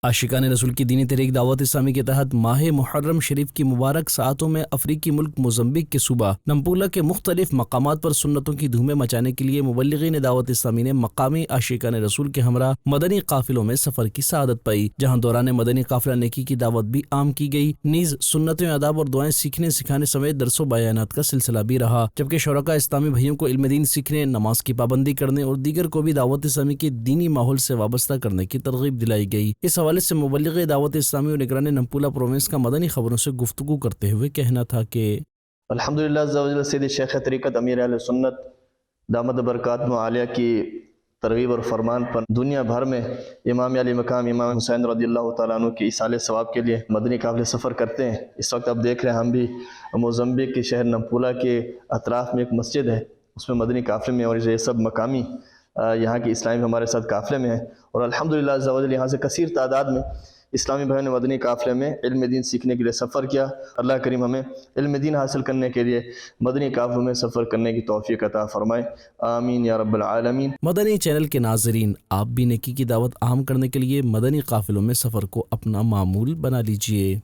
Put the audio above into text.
عاشقان رسول کی دینی تحریک دعوت اسلامی کے تحت ماہ محرم شریف کی مبارک ساعتوں میں افریقی ملک موزمبیق کے صوبہ نمپولا کے مختلف مقامات پر سنتوں کی دھومیں مچانے کے لیے مبلغین دعوت اسلامی نے مقامی عاشقان رسول کے ہمراہ مدنی قافلوں میں سفر کی سعادت پائی، جہاں دوران مدنی قافلہ نیکی کی دعوت بھی عام کی گئی، نیز سنتیں، آداب اور دعائیں سیکھنے سکھانے سمیت درس و بیانات کا سلسلہ بھی رہا، جبکہ شرکاء اسلامی بھائیوں کو علم دین سیکھنے، نماز کی پابندی کرنے اور دیگر کو بھی دعوت اسلامی کے دینی ماحول سے وابستہ کرنے کی ترغیب دلائی گئی۔ اس حوالے سے مبلغ دعوت اسلامی اور نگران نمپولا پروونس کا مدنی خبروں سے گفتگو کرتے ہوئے کہنا تھا کہ الحمدللہ عز و جل سید شیخ طریقت امیر اہل سنت دامت برکاتہ عالیہ کی ترغیب اور فرمان پر دنیا بھر میں امام علی مقام امام حسین رضی اللہ تعالیٰ عنہ کی ایصال ثواب کے لیے مدنی قافلے سفر کرتے ہیں۔ اس وقت آپ دیکھ رہے ہیں ہم بھی موزمبیق کے شہر نمپولا کے اطراف میں ایک مسجد ہے، اس میں مدنی قافلے میں، اور یہ سب مقامی یہاں کی اسلامی ہمارے ساتھ قافلے میں ہیں، اور الحمدللہ عز و جل یہاں سے کثیر تعداد میں اسلامی بھائیوں نے مدنی قافلے میں علم دین سیکھنے کے لیے سفر کیا۔ اللہ کریم ہمیں علم دین حاصل کرنے کے لیے مدنی قافلوں میں سفر کرنے کی توفیق عطا فرمائے، آمین یا رب العالمین۔ مدنی چینل کے ناظرین، آپ بھی نیکی کی دعوت عام کرنے کے لیے مدنی قافلوں میں سفر کو اپنا معمول بنا لیجئے۔